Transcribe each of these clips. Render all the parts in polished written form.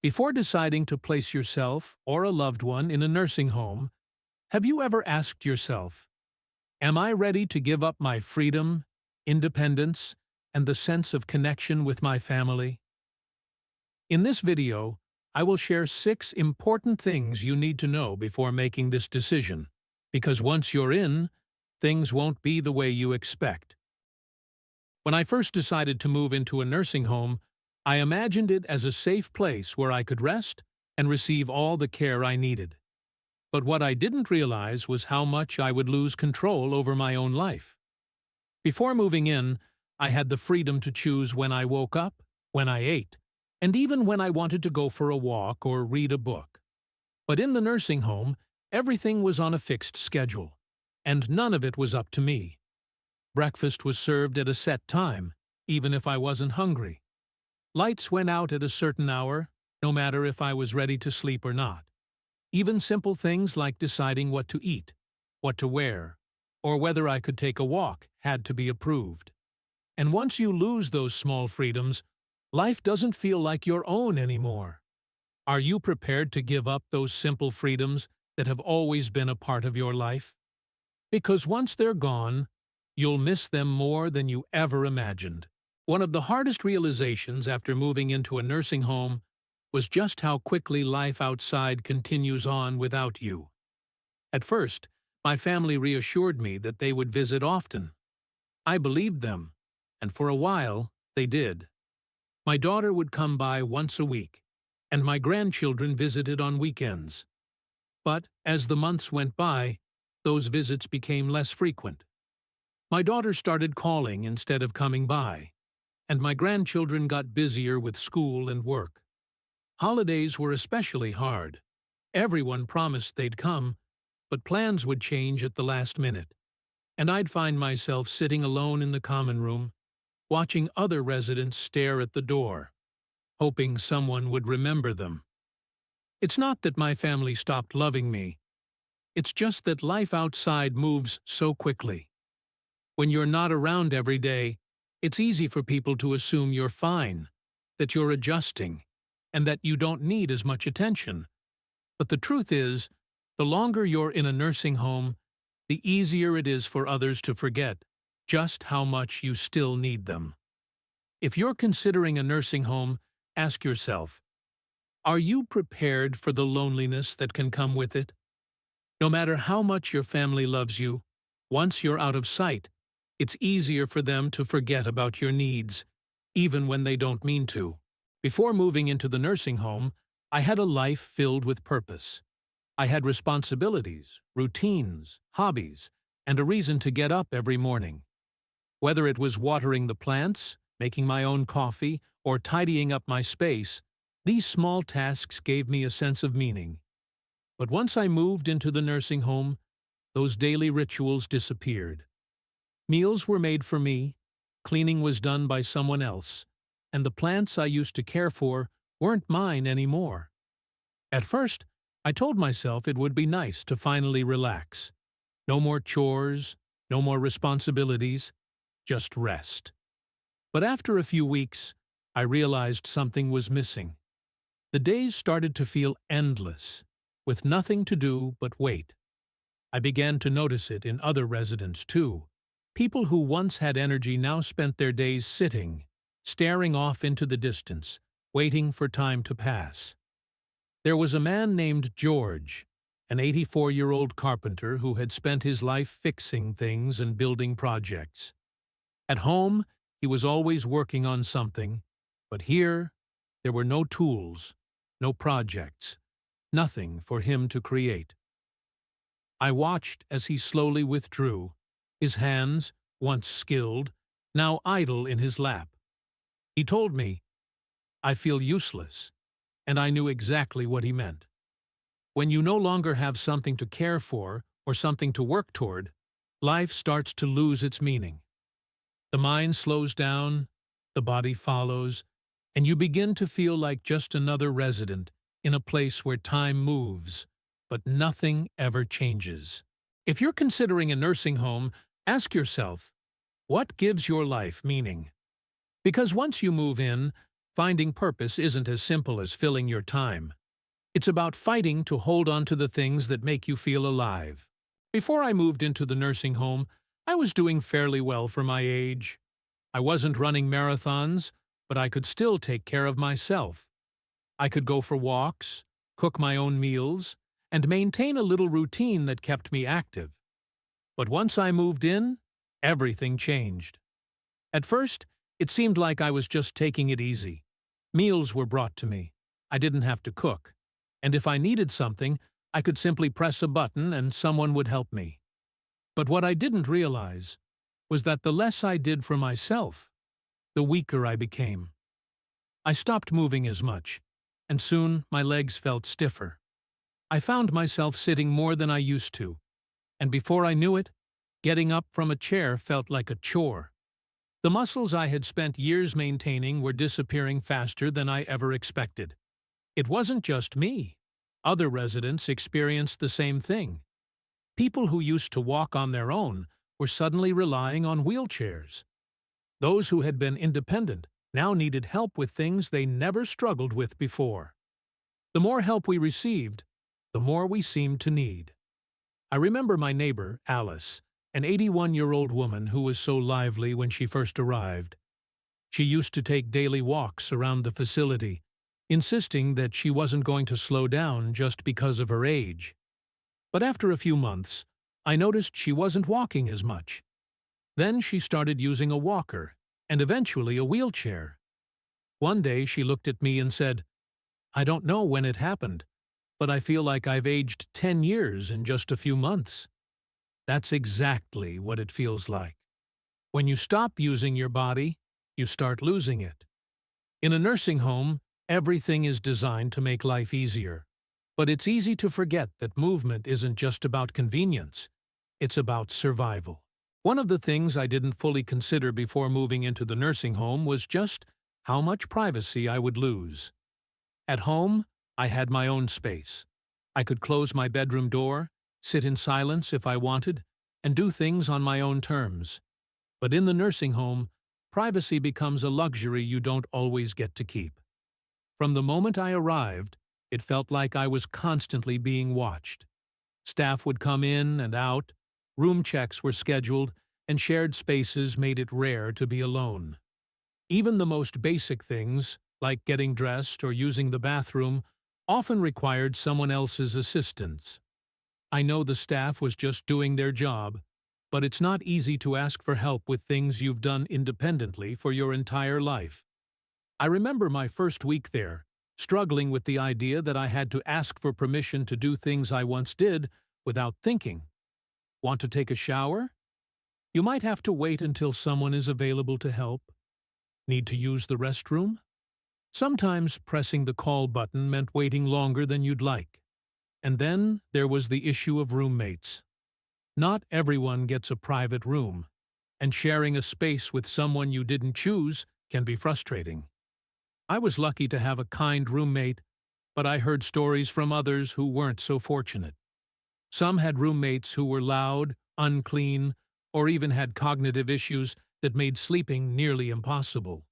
Before deciding to place yourself or a loved one in a nursing home, have you ever asked yourself, am I ready to give up my freedom, independence, and the sense of connection with my family? In this video, I will share 6 important things you need to know before making this decision, because once you're in, things won't be the way you expect. When I first decided to move into a nursing home, I imagined it as a safe place where I could rest and receive all the care I needed. But what I didn't realize was how much I would lose control over my own life. Before moving in, I had the freedom to choose when I woke up, when I ate, and even when I wanted to go for a walk or read a book. But in the nursing home, everything was on a fixed schedule, and none of it was up to me. Breakfast was served at a set time, even if I wasn't hungry. Lights went out at a certain hour, no matter if I was ready to sleep or not. Even simple things like deciding what to eat, what to wear, or whether I could take a walk had to be approved. And once you lose those small freedoms, life doesn't feel like your own anymore. Are you prepared to give up those simple freedoms that have always been a part of your life? Because once they're gone, you'll miss them more than you ever imagined. One of the hardest realizations after moving into a nursing home was just how quickly life outside continues on without you. At first, my family reassured me that they would visit often. I believed them, and for a while, they did. My daughter would come by once a week, and my grandchildren visited on weekends. But as the months went by, those visits became less frequent. My daughter started calling instead of coming by, and my grandchildren got busier with school and work. Holidays were especially hard. Everyone promised they'd come, but plans would change at the last minute, and I'd find myself sitting alone in the common room, watching other residents stare at the door, hoping someone would remember them. It's not that my family stopped loving me. It's just that life outside moves so quickly. When you're not around every day, it's easy for people to assume you're fine, that you're adjusting, and that you don't need as much attention. But the truth is, the longer you're in a nursing home, the easier it is for others to forget just how much you still need them. If you're considering a nursing home, ask yourself, are you prepared for the loneliness that can come with it? No matter how much your family loves you, once you're out of sight, it's easier for them to forget about your needs, even when they don't mean to. Before moving into the nursing home, I had a life filled with purpose. I had responsibilities, routines, hobbies, and a reason to get up every morning. Whether it was watering the plants, making my own coffee, or tidying up my space, these small tasks gave me a sense of meaning. But once I moved into the nursing home, those daily rituals disappeared. Meals were made for me, cleaning was done by someone else, and the plants I used to care for weren't mine anymore. At first, I told myself it would be nice to finally relax. No more chores, no more responsibilities, just rest. But after a few weeks, I realized something was missing. The days started to feel endless, with nothing to do but wait. I began to notice it in other residents too. People who once had energy now spent their days sitting, staring off into the distance, waiting for time to pass. There was a man named George, an 84-year-old carpenter who had spent his life fixing things and building projects. At home, he was always working on something, but here, there were no tools, no projects, nothing for him to create. I watched as he slowly withdrew, his hands, once skilled, now idle in his lap. He told me, "I feel useless," and I knew exactly what he meant. When you no longer have something to care for or something to work toward, life starts to lose its meaning. The mind slows down, the body follows, and you begin to feel like just another resident in a place where time moves, but nothing ever changes. If you're considering a nursing home, ask yourself, what gives your life meaning? Because once you move in, finding purpose isn't as simple as filling your time. It's about fighting to hold on to the things that make you feel alive. Before I moved into the nursing home, I was doing fairly well for my age. I wasn't running marathons, but I could still take care of myself. I could go for walks, cook my own meals, and maintain a little routine that kept me active. But once I moved in, everything changed. At first, it seemed like I was just taking it easy. Meals were brought to me. I didn't have to cook. And if I needed something, I could simply press a button and someone would help me. But what I didn't realize was that the less I did for myself, the weaker I became. I stopped moving as much, and soon my legs felt stiffer. I found myself sitting more than I used to, and before I knew it, getting up from a chair felt like a chore. The muscles I had spent years maintaining were disappearing faster than I ever expected. It wasn't just me. Other residents experienced the same thing. People who used to walk on their own were suddenly relying on wheelchairs. Those who had been independent now needed help with things they never struggled with before. The more help we received, the more we seemed to need. I remember my neighbor, Alice, an 81-year-old woman who was so lively when she first arrived. She used to take daily walks around the facility, insisting that she wasn't going to slow down just because of her age. But after a few months, I noticed she wasn't walking as much. Then she started using a walker, and eventually a wheelchair. One day she looked at me and said, "I don't know when it happened, but I feel like I've aged 10 years in just a few months." That's exactly what it feels like. When you stop using your body, you start losing it. In a nursing home, everything is designed to make life easier. But it's easy to forget that movement isn't just about convenience. It's about survival. One of the things I didn't fully consider before moving into the nursing home was just how much privacy I would lose. At home, I had my own space. I could close my bedroom door, sit in silence if I wanted, and do things on my own terms. But in the nursing home, privacy becomes a luxury you don't always get to keep. From the moment I arrived, it felt like I was constantly being watched. Staff would come in and out, room checks were scheduled, and shared spaces made it rare to be alone. Even the most basic things, like getting dressed or using the bathroom, often required someone else's assistance. I know the staff was just doing their job, but it's not easy to ask for help with things you've done independently for your entire life. I remember my first week there, struggling with the idea that I had to ask for permission to do things I once did without thinking. Want to take a shower? You might have to wait until someone is available to help. Need to use the restroom? Sometimes pressing the call button meant waiting longer than you'd like. And then there was the issue of roommates. Not everyone gets a private room, and sharing a space with someone you didn't choose can be frustrating. I was lucky to have a kind roommate, but I heard stories from others who weren't so fortunate. Some had roommates who were loud, unclean, or even had cognitive issues that made sleeping nearly impossible.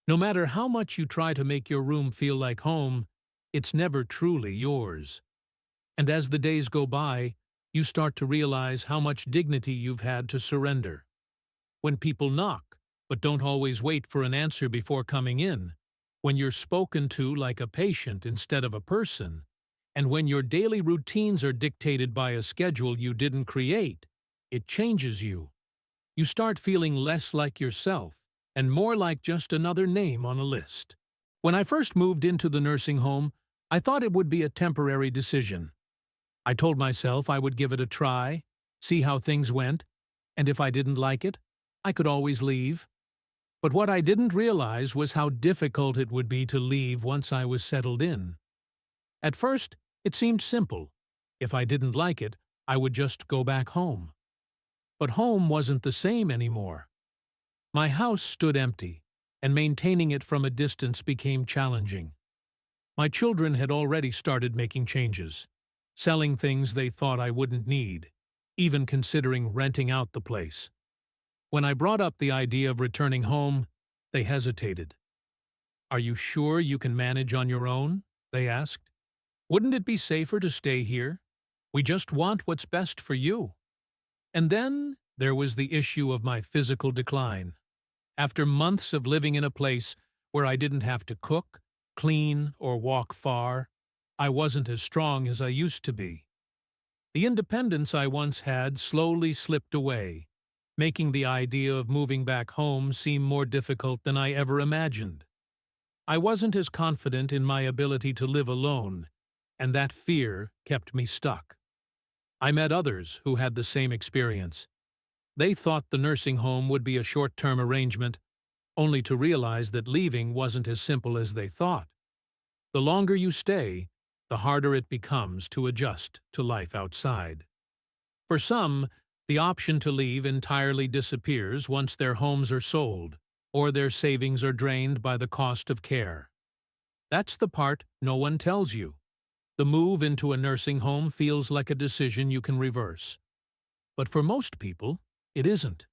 No matter how much you try to make your room feel like home, it's never truly yours. And as the days go by, you start to realize how much dignity you've had to surrender. When people knock, but don't always wait for an answer before coming in, when you're spoken to like a patient instead of a person, and when your daily routines are dictated by a schedule you didn't create, it changes you. You start feeling less like yourself and more like just another name on a list. When I first moved into the nursing home, I thought it would be a temporary decision. I told myself I would give it a try, see how things went, and if I didn't like it, I could always leave. But what I didn't realize was how difficult it would be to leave once I was settled in. At first, it seemed simple. If I didn't like it, I would just go back home. But home wasn't the same anymore. My house stood empty, and maintaining it from a distance became challenging. My children had already started making changes, selling things they thought I wouldn't need, even considering renting out the place. When I brought up the idea of returning home, they hesitated. Are you sure you can manage on your own? They asked. Wouldn't it be safer to stay here? We just want what's best for you. And then there was the issue of my physical decline. After months of living in a place where I didn't have to cook, clean, or walk far, I wasn't as strong as I used to be. The independence I once had slowly slipped away, making the idea of moving back home seem more difficult than I ever imagined. I wasn't as confident in my ability to live alone, and that fear kept me stuck. I met others who had the same experience. They thought the nursing home would be a short-term arrangement, only to realize that leaving wasn't as simple as they thought. The longer you stay, the harder it becomes to adjust to life outside. For some, the option to leave entirely disappears once their homes are sold, or their savings are drained by the cost of care. That's the part no one tells you. The move into a nursing home feels like a decision you can reverse. But for most people, it isn't.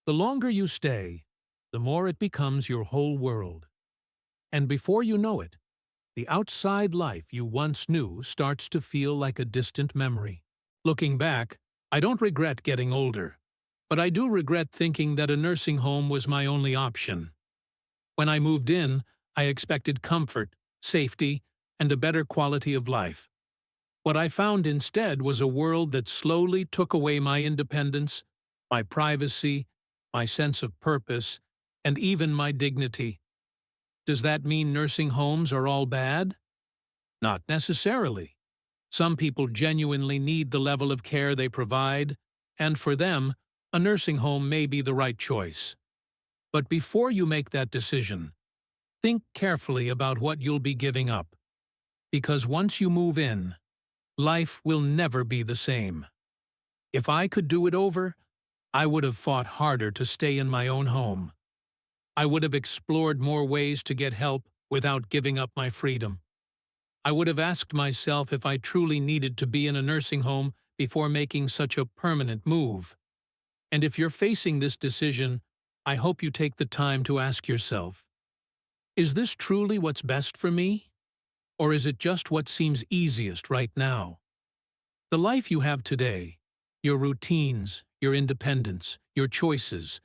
The longer you stay, the more it becomes your whole world. And before you know it, the outside life you once knew starts to feel like a distant memory. Looking back, I don't regret getting older, but I do regret thinking that a nursing home was my only option. When I moved in, I expected comfort, safety, and a better quality of life. What I found instead was a world that slowly took away my independence, my privacy, my sense of purpose, and even my dignity. Does that mean nursing homes are all bad? Not necessarily. Some people genuinely need the level of care they provide, and for them, a nursing home may be the right choice. But before you make that decision, think carefully about what you'll be giving up. Because once you move in, life will never be the same. If I could do it over, I would have fought harder to stay in my own home. I would have explored more ways to get help without giving up my freedom. I would have asked myself if I truly needed to be in a nursing home before making such a permanent move. And if you're facing this decision, I hope you take the time to ask yourself, is this truly what's best for me? Or is it just what seems easiest right now? The life you have today, your routines, your independence, your choices,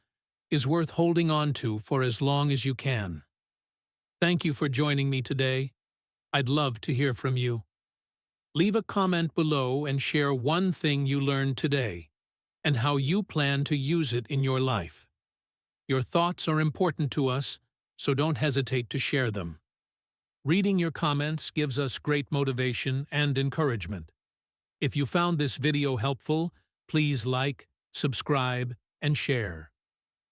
is worth holding on to for as long as you can. Thank you for joining me today. I'd love to hear from you. Leave a comment below and share one thing you learned today and how you plan to use it in your life. Your thoughts are important to us, so don't hesitate to share them. Reading your comments gives us great motivation and encouragement. If you found this video helpful, please like, subscribe, and share.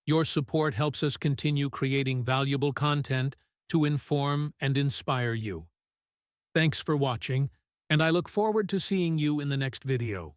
Your support helps us continue creating valuable content to inform and inspire you. Thanks for watching, and I look forward to seeing you in the next video.